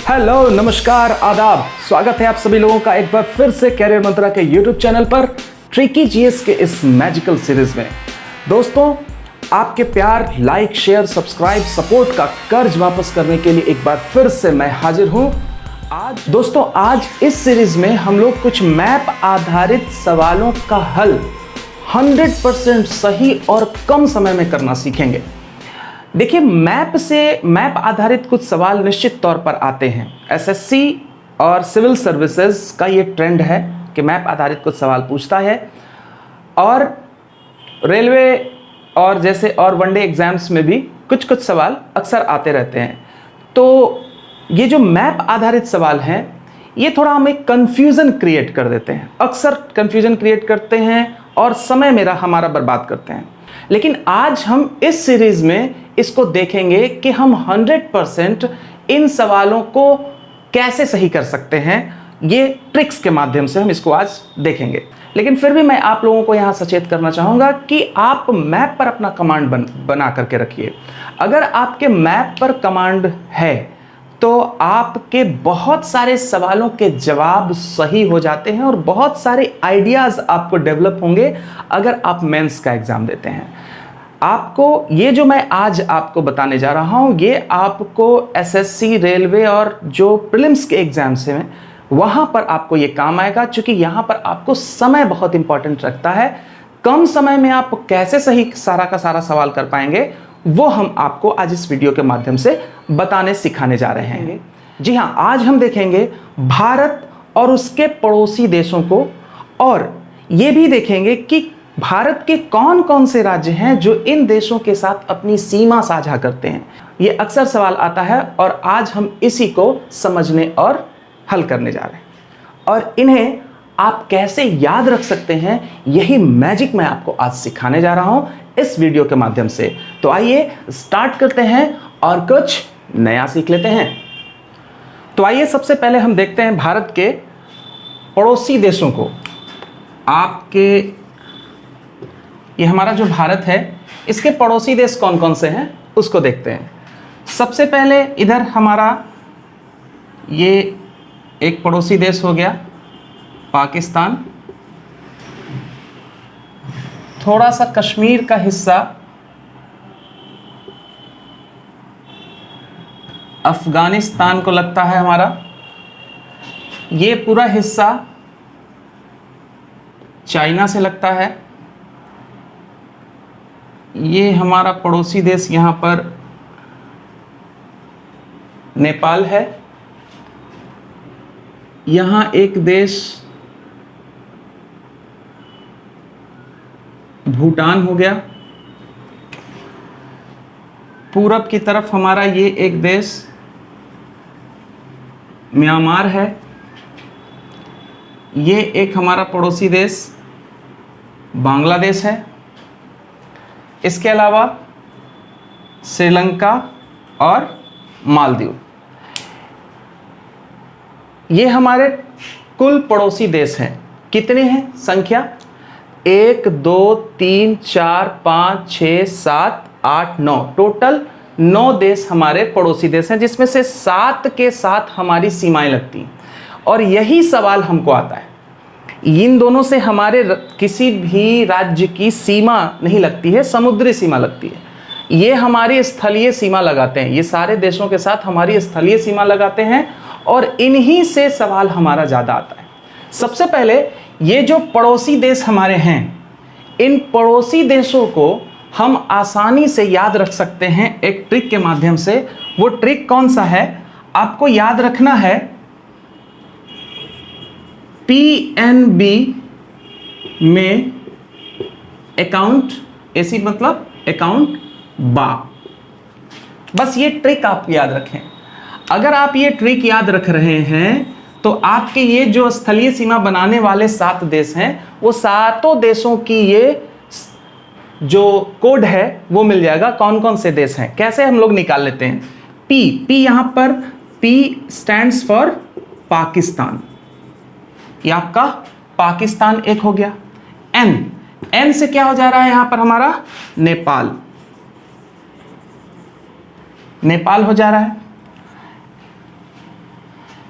Hello, नमस्कार, आदाब। स्वागत है आप सभी लोगों का एक बार फिर से कैरियर मंत्रा के यूट्यूब चैनल पर ट्रिकी जीएस के इस मैजिकल सीरीज में। दोस्तों, आपके प्यार, लाइक, शेयर, सब्सक्राइब, सपोर्ट का कर्ज वापस करने के लिए एक बार फिर से मैं हाजिर हूं। आज इस सीरीज में हम लोग कुछ मैप आधारित सवालों का हल 100% सही और कम समय में करना सीखेंगे। देखिए, मैप आधारित कुछ सवाल निश्चित तौर पर आते हैं। एसएससी और सिविल सर्विसेज का ये ट्रेंड है कि मैप आधारित कुछ सवाल पूछता है, और रेलवे और जैसे और वनडे एग्जाम्स में भी कुछ सवाल अक्सर आते रहते हैं। तो ये जो मैप आधारित सवाल हैं, ये थोड़ा हमें कंफ्यूजन क्रिएट कर देते हैं, अक्सर कंफ्यूजन क्रिएट करते हैं और समय हमारा बर्बाद करते हैं। लेकिन आज हम इस सीरीज में इसको देखेंगे कि हम 100% इन सवालों को कैसे सही कर सकते हैं। ये ट्रिक्स के माध्यम से हम इसको आज देखेंगे। लेकिन फिर भी मैं आप लोगों को यहां सचेत करना चाहूंगा कि आप मैप पर अपना कमांड बना करके रखिए। अगर आपके मैप पर कमांड है तो आपके बहुत सारे सवालों के जवाब सही हो जाते हैं और बहुत सारे आइडियाज आपको डेवलप होंगे अगर आप मेंस का एग्जाम देते हैं। आपको ये जो मैं आज आपको बताने जा रहा हूं, ये आपको एसएससी, रेलवे और जो प्रीलिम्स के एग्जाम्स हैं वहां पर आपको ये काम आएगा, क्योंकि यहां पर आपको समय बहुत इंपॉर्टेंट रखता है। कम समय में आप कैसे सही सारा का सारा सवाल कर पाएंगे, वो हम आपको आज इस वीडियो के माध्यम से बताने सिखाने जा रहे हैं। जी हाँ, आज हम देखेंगे भारत और उसके पड़ोसी देशों को, और ये भी देखेंगे कि भारत के कौन कौन से राज्य हैं जो इन देशों के साथ अपनी सीमा साझा करते हैं। ये अक्सर सवाल आता है और आज हम इसी को समझने और हल करने जा रहे हैं। और इन्हें आप कैसे याद रख सकते हैं, यही मैजिक मैं आपको आज सिखाने जा रहा हूं इस वीडियो के माध्यम से। तो आइए स्टार्ट करते हैं और कुछ नया सीख लेते हैं। तो आइए सबसे पहले हम देखते हैं भारत के पड़ोसी देशों को। ये हमारा जो भारत है, इसके पड़ोसी देश कौन कौन से हैं उसको देखते हैं। सबसे पहले इधर हमारा ये एक पड़ोसी देश हो गया पाकिस्तान। थोड़ा सा कश्मीर का हिस्सा अफगानिस्तान को लगता है हमारा। ये पूरा हिस्सा चाइना से लगता है। ये हमारा पड़ोसी देश यहाँ पर नेपाल है। यहाँ एक देश भूटान हो गया। पूरब की तरफ हमारा ये एक देश म्यांमार है। ये एक हमारा पड़ोसी देश बांग्लादेश है। इसके अलावा श्रीलंका और मालदीव। ये हमारे कुल पड़ोसी देश हैं। कितने हैं संख्या? 1 2 3 4 5 6 7 8 9, टोटल 9 देश हमारे पड़ोसी देश हैं, जिसमें से 7 के साथ हमारी सीमाएं लगती हैं। और यही सवाल हमको आता है, इन दोनों से हमारे किसी भी राज्य की सीमा नहीं लगती है, समुद्री सीमा लगती है। ये हमारी स्थलीय सीमा लगाते हैं। ये सारे देशों के साथ हमारी स्थलीय सीमा लगाते हैं और इन्हीं से सवाल हमारा ज़्यादा आता है। सबसे पहले ये जो पड़ोसी देश हमारे हैं, इन पड़ोसी देशों को हम आसानी से याद रख सकते हैं एक ट्रिक के माध्यम से। वो ट्रिक कौन सा है? आपको याद रखना है पीएनबी में अकाउंट, ऐसी मतलब अकाउंट बा। बस ये ट्रिक आप याद रखें। अगर आप ये ट्रिक याद रख रहे हैं तो आपके ये जो स्थलीय सीमा बनाने वाले 7 देश हैं, वो सातों देशों की ये जो कोड है वो मिल जाएगा। कौन कौन से देश हैं, कैसे हम लोग निकाल लेते हैं। पी यहां पर पी स्टैंड्स फॉर पाकिस्तान। ये आपका पाकिस्तान एक हो गया। एन से क्या हो जा रहा है यहां पर हमारा? नेपाल हो जा रहा है।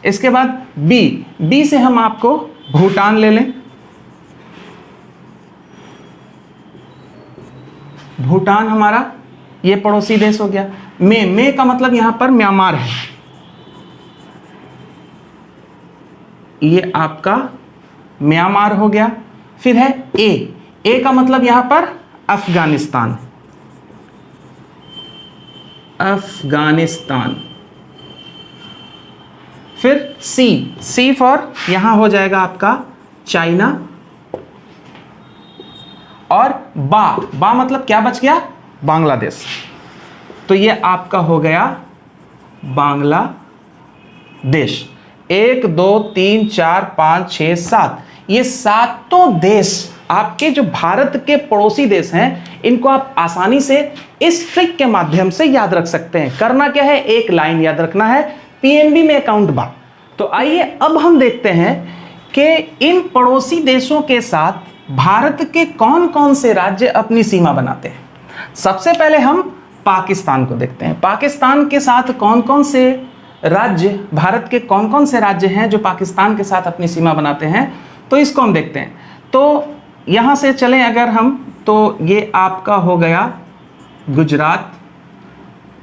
इसके बाद बी से हम आपको भूटान ले लें। भूटान हमारा ये पड़ोसी देश हो गया। मे का मतलब यहां पर म्यांमार है, ये आपका म्यांमार हो गया। फिर है ए का मतलब यहां पर अफगानिस्तान, अफगानिस्तान। फिर सी फॉर यहां हो जाएगा आपका चाइना। और बा मतलब क्या बच गया, बांग्लादेश। तो ये आपका हो गया बांग्लादेश। 1 2 3 4 5 6 7, ये सातों देश आपके जो भारत के पड़ोसी देश हैं, इनको आप आसानी से इस ट्रिक के माध्यम से याद रख सकते हैं। करना क्या है, एक लाइन याद रखना है, पीएनबी में अकाउंट बा। तो आइए अब हम देखते हैं कि इन पड़ोसी देशों के साथ भारत के कौन कौन से राज्य अपनी सीमा बनाते हैं। सबसे पहले हम पाकिस्तान को देखते हैं। पाकिस्तान के साथ कौन कौन से राज्य, भारत के कौन कौन से राज्य हैं जो पाकिस्तान के साथ अपनी सीमा बनाते हैं, तो इसको हम देखते हैं। तो यहाँ से चलें अगर हम, तो ये आपका हो गया गुजरात,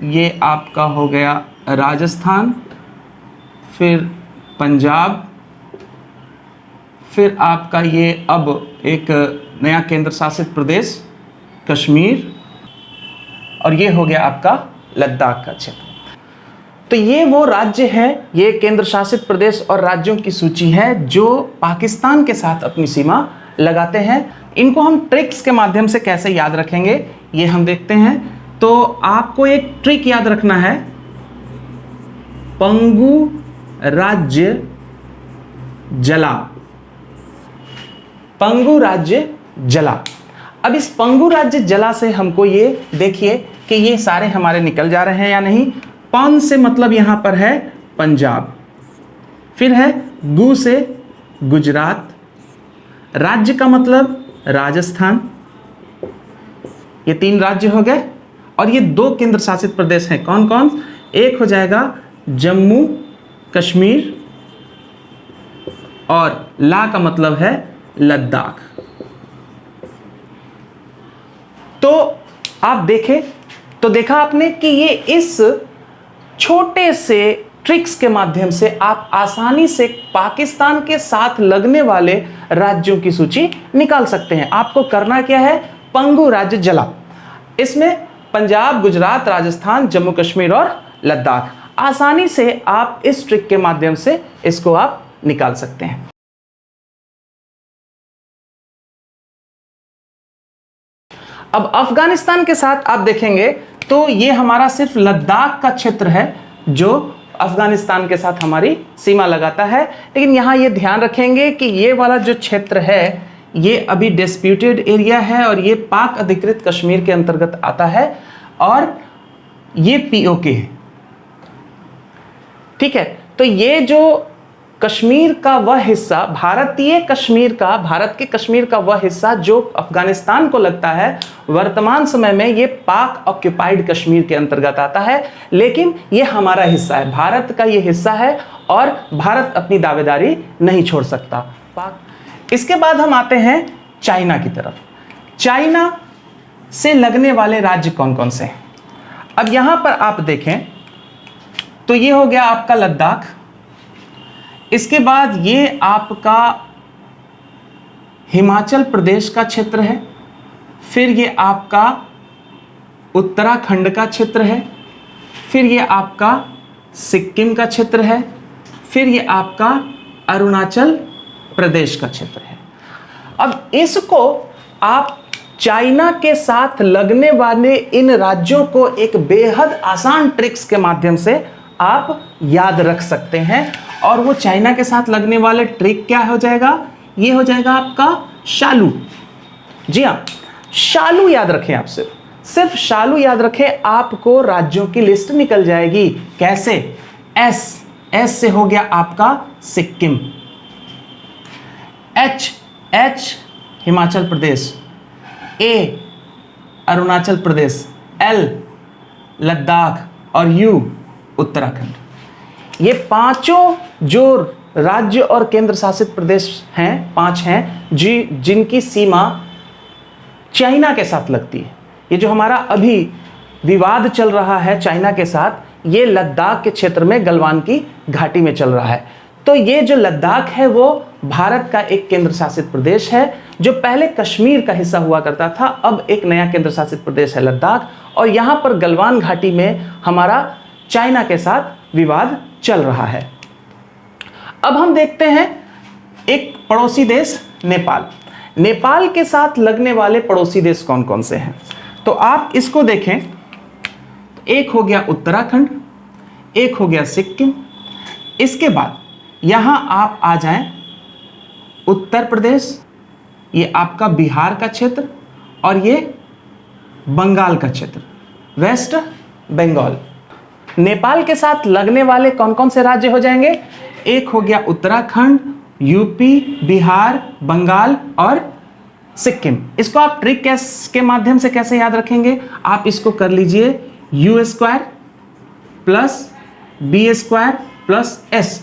ये आपका हो गया राजस्थान, फिर पंजाब, फिर आपका ये अब एक नया केंद्र शासित प्रदेश कश्मीर, और ये हो गया आपका लद्दाख का क्षेत्र। तो ये वो राज्य हैं, ये केंद्र शासित प्रदेश और राज्यों की सूची है जो पाकिस्तान के साथ अपनी सीमा लगाते हैं। इनको हम ट्रिक्स के माध्यम से कैसे याद रखेंगे ये हम देखते हैं। तो आपको एक ट्रिक याद रखना है, पंगु राज्य जला, पंगु राज्य जला। अब इस पंगु राज्य जला से हमको ये देखिए कि ये सारे हमारे निकल जा रहे हैं या नहीं। पन से मतलब यहां पर है पंजाब, फिर है गु से गुजरात, राज्य का मतलब राजस्थान, ये 3 राज्य हो गए। और ये 2 केंद्र शासित प्रदेश हैं, कौन कौन, एक हो जाएगा जम्मू कश्मीर, और ला का मतलब है लद्दाख। तो आप देखें, तो देखा आपने कि ये इस छोटे से ट्रिक्स के माध्यम से आप आसानी से पाकिस्तान के साथ लगने वाले राज्यों की सूची निकाल सकते हैं। आपको करना क्या है, पंगु राज्य जला, इसमें पंजाब, गुजरात, राजस्थान, जम्मू कश्मीर और लद्दाख। आसानी से आप इस ट्रिक के माध्यम से इसको आप निकाल सकते हैं। अब अफगानिस्तान के साथ आप देखेंगे तो ये हमारा सिर्फ लद्दाख का क्षेत्र है जो अफगानिस्तान के साथ हमारी सीमा लगाता है। लेकिन यहाँ ये ध्यान रखेंगे कि ये वाला जो क्षेत्र है ये अभी डिस्प्यूटेड एरिया है और ये पाक अधिकृत कश्मीर के अंतर्गत आता है और ये पीओके है। ठीक है, तो ये जो कश्मीर का वह हिस्सा, भारतीय कश्मीर का, भारत के कश्मीर का वह हिस्सा जो अफगानिस्तान को लगता है, वर्तमान समय में ये पाक ऑक्युपाइड कश्मीर के अंतर्गत आता है। लेकिन ये हमारा हिस्सा है, भारत का ये हिस्सा है और भारत अपनी दावेदारी नहीं छोड़ सकता। पाक। इसके बाद हम आते हैं चाइना की तरफ। चाइना से लगने वाले राज्य कौन कौन से हैं? अब यहां पर आप देखें तो ये हो गया आपका लद्दाख, इसके बाद ये आपका हिमाचल प्रदेश का क्षेत्र है, फिर ये आपका उत्तराखंड का क्षेत्र है, फिर ये आपका सिक्किम का क्षेत्र है, फिर ये आपका अरुणाचल प्रदेश का क्षेत्र है। अब इसको आप चाइना के साथ लगने वाले इन राज्यों को एक बेहद आसान ट्रिक्स के माध्यम से आप याद रख सकते हैं। और वो चाइना के साथ लगने वाले ट्रिक क्या हो जाएगा? ये हो जाएगा आपका शालू। जी हाँ, शालू याद रखें, आप सिर्फ शालू याद रखें, आपको राज्यों की लिस्ट निकल जाएगी। कैसे? एस से हो गया आपका सिक्किम, एच हिमाचल प्रदेश, ए अरुणाचल प्रदेश, एल लद्दाख और यू उत्तराखंड। ये पांचों जो राज्य और केंद्र शासित प्रदेश हैं, 5 हैं जिनकी सीमा चाइना के साथ लगती है। ये जो हमारा अभी विवाद चल रहा है चाइना के साथ, ये लद्दाख के क्षेत्र में गलवान की घाटी में चल रहा है। तो ये जो लद्दाख है वो भारत का एक केंद्र शासित प्रदेश है, जो पहले कश्मीर का हिस्सा हुआ करता था, अब एक नया केंद्र शासित प्रदेश है लद्दाख। और यहाँ पर गलवान घाटी में हमारा चाइना के साथ विवाद चल रहा है। अब हम देखते हैं एक पड़ोसी देश नेपाल। नेपाल के साथ लगने वाले पड़ोसी देश कौन कौन से हैं, तो आप इसको देखें। एक हो गया उत्तराखंड, एक हो गया सिक्किम, इसके बाद यहां आप आ जाएं उत्तर प्रदेश, ये आपका बिहार का क्षेत्र, और ये बंगाल का क्षेत्र, वेस्ट बंगाल। नेपाल के साथ लगने वाले कौन कौन से राज्य हो जाएंगे? एक हो गया उत्तराखंड, यूपी, बिहार, बंगाल और सिक्किम। इसको आप ट्रिक के माध्यम से कैसे याद रखेंगे? आप इसको कर लीजिए u² plus b² plus s।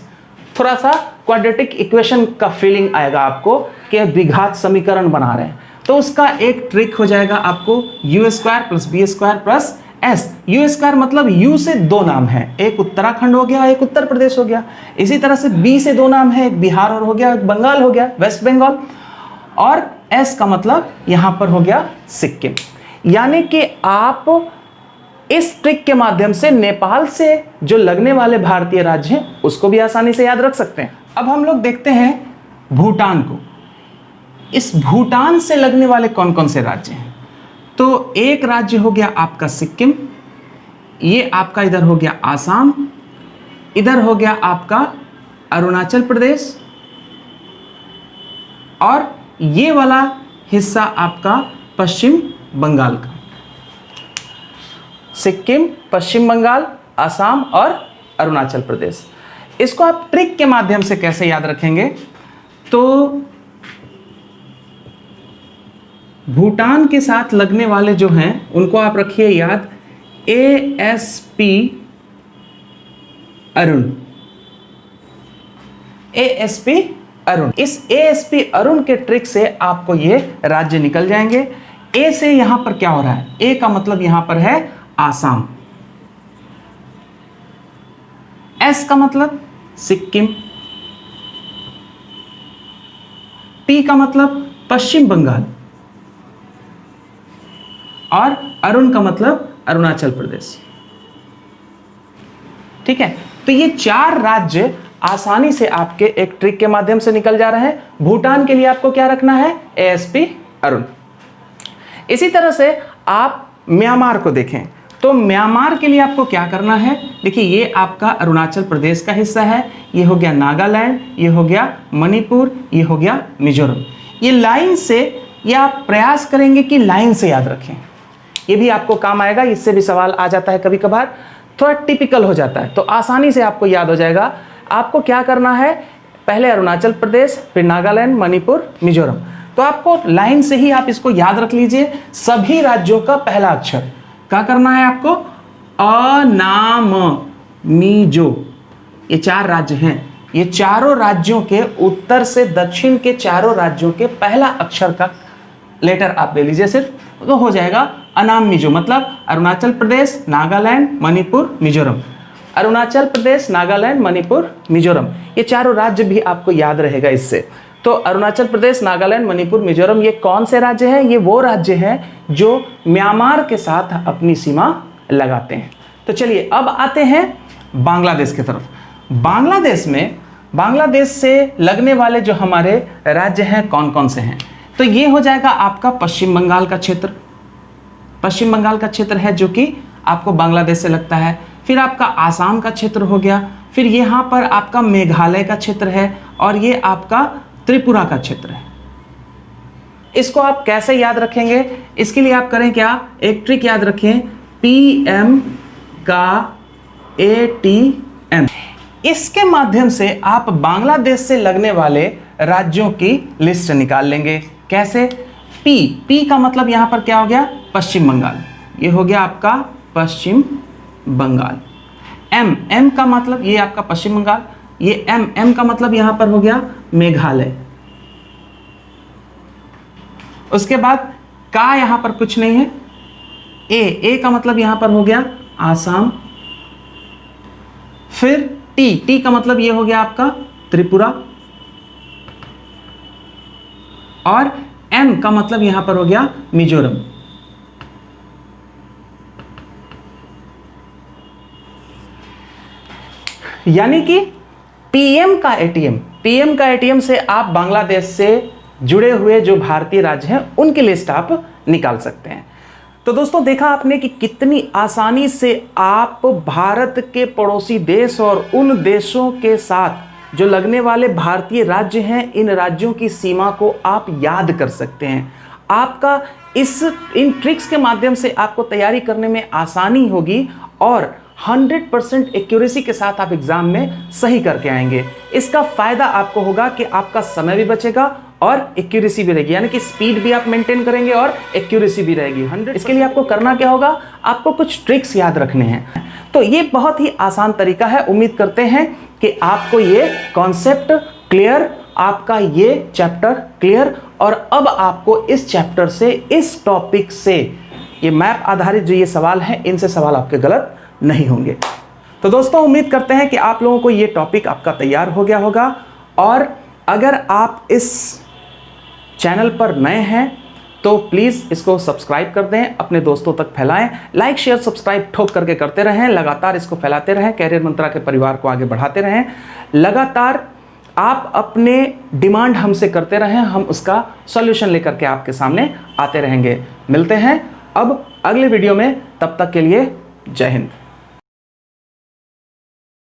थोड़ा सा क्वाड्रेटिक इक्वेशन का फीलिंग आएगा आपको कि द्विघात समीकरण बना रहे हैं, तो उसका एक ट्रिक हो जाएगा आपको u² plus b² plus s। u² मतलब u से 2 नाम है, एक उत्तराखंड हो गया, एक उत्तर प्रदेश हो गया। इसी तरह से b से 2 नाम है, एक बिहार और हो गया, एक बंगाल हो गया, वेस्ट बंगाल। और s का मतलब यहां पर हो गया सिक्किम। यानी कि आप इस ट्रिक के माध्यम से नेपाल से जो लगने वाले भारतीय राज्य हैं उसको भी आसानी से याद रख सकते हैं। अब हम लोग देखते हैं भूटान को। इस भूटान से लगने वाले कौन कौन से राज्य हैं? तो एक राज्य हो गया आपका सिक्किम, ये आपका इधर हो गया आसाम, इधर हो गया आपका अरुणाचल प्रदेश, और ये वाला हिस्सा आपका पश्चिम बंगाल का। सिक्किम, पश्चिम बंगाल, असम और अरुणाचल प्रदेश। इसको आप ट्रिक के माध्यम से कैसे याद रखेंगे? तो भूटान के साथ लगने वाले जो हैं उनको आप रखिए याद ASP अरुण। ASP अरुण। इस ASP अरुण के ट्रिक से आपको ये राज्य निकल जाएंगे। ए से यहां पर क्या हो रहा है? ए का मतलब यहां पर है आसाम, एस का मतलब सिक्किम, टी का मतलब पश्चिम बंगाल, और अरुण का मतलब अरुणाचल प्रदेश। ठीक है, तो ये 4 राज्य आसानी से आपके एक ट्रिक के माध्यम से निकल जा रहे हैं। भूटान के लिए आपको क्या रखना है? ASP अरुण। इसी तरह से आप म्यांमार को देखें, तो म्यांमार के लिए आपको क्या करना है? देखिए, ये आपका अरुणाचल प्रदेश का हिस्सा है, ये हो गया नागालैंड, ये हो गया मणिपुर, ये हो गया मिजोरम। ये लाइन से, ये आप प्रयास करेंगे कि लाइन से याद रखें, ये भी आपको काम आएगा। इससे भी सवाल आ जाता है कभी कभार, थोड़ा टिपिकल हो जाता है, तो आसानी से आपको याद हो जाएगा। आपको क्या करना है? पहले अरुणाचल प्रदेश, फिर नागालैंड, मणिपुर, मिजोरम। तो आपको लाइन से ही आप इसको याद रख लीजिए। सभी राज्यों का पहला अक्षर क्या करना है आपको? अ, नाम, मिजो। ये 4 राज्य हैं। ये चारों राज्यों के, उत्तर से दक्षिण के चारों राज्यों के पहला अक्षर का लेटर आप ले लीजिए सिर्फ, तो हो जाएगा अनाम मिजो। मतलब अरुणाचल प्रदेश, नागालैंड, मणिपुर, मिजोरम। अरुणाचल प्रदेश, नागालैंड, मणिपुर, मिजोरम, ये चारों राज्य भी आपको याद रहेगा इससे। तो अरुणाचल प्रदेश, नागालैंड, मणिपुर, मिजोरम, ये कौन से राज्य हैं? ये वो राज्य हैं जो म्यांमार के साथ अपनी सीमा लगाते हैं। तो चलिए अब आते हैं बांग्लादेश की तरफ। बांग्लादेश से लगने वाले जो हमारे राज्य हैं कौन कौन से हैं? तो ये हो जाएगा आपका पश्चिम बंगाल का क्षेत्र। पश्चिम बंगाल का क्षेत्र है जो कि आपको बांग्लादेश से लगता है। फिर आपका आसाम का क्षेत्र हो गया, फिर यहाँ पर आपका मेघालय का क्षेत्र है, और ये आपका त्रिपुरा का क्षेत्र है। इसको आप कैसे याद रखेंगे? इसके लिए आप करें क्या? एक ट्रिक याद रखें, PM का ATM। इसके माध्यम से आप बांग्लादेश से लगने वाले राज्यों की लिस्ट निकाल लेंगे। कैसे? P का मतलब यहां पर क्या हो गया? पश्चिम बंगाल। ये हो गया आपका पश्चिम बंगाल। एम, एम का मतलब ये आपका पश्चिम बंगाल, ये एम, एम का मतलब यहां पर हो गया मेघालय। उसके बाद का यहां पर कुछ नहीं है, ए का मतलब यहां पर हो गया आसाम। फिर टी, टी का मतलब ये हो गया आपका त्रिपुरा। और एम का मतलब यहां पर हो गया मिजोरम। यानी कि पीएम का एटीएम, पीएम का एटीएम से आप बांग्लादेश से जुड़े हुए जो भारतीय राज्य हैं उनकी लिस्ट आप निकाल सकते हैं। तो दोस्तों देखा आपने कि कितनी आसानी से आप भारत के पड़ोसी देश और उन देशों के साथ जो लगने वाले भारतीय राज्य हैं, इन राज्यों की सीमा को आप याद कर सकते हैं। आपका इन ट्रिक्स के माध्यम से आपको तैयारी करने में आसानी होगी और 100% एक्यूरेसी के साथ आप एग्जाम में सही करके आएंगे। इसका फायदा आपको होगा कि आपका समय भी बचेगा और एक्यूरेसी भी रहेगी, यानी कि स्पीड भी आप मेंटेन करेंगे और एक्यूरेसी भी रहेगी 100। इसके लिए आपको करना क्या होगा, आपको कुछ ट्रिक्स याद रखने हैं। तो ये बहुत ही आसान तरीका है। उम्मीद करते हैं कि आपको ये कॉन्सेप्ट क्लियर, आपका ये चैप्टर क्लियर, और अब आपको इस चैप्टर से, इस टॉपिक से, ये मैप आधारित जो ये सवाल हैं, इनसे सवाल आपके गलत नहीं होंगे। तो दोस्तों उम्मीद करते हैं कि आप लोगों को ये टॉपिक आपका तैयार हो गया होगा। और अगर आप इस चैनल पर नए हैं तो प्लीज़ इसको सब्सक्राइब कर दें, अपने दोस्तों तक फैलाएं, लाइक शेयर सब्सक्राइब ठोक करके करते रहें, लगातार इसको फैलाते रहें, कैरियर मंत्रा के परिवार को आगे बढ़ाते रहें। लगातार आप अपने डिमांड हमसे करते रहें, हम उसका सॉल्यूशन लेकर के आपके सामने आते रहेंगे। मिलते हैं अब अगले वीडियो में, तब तक के लिए जय हिंद।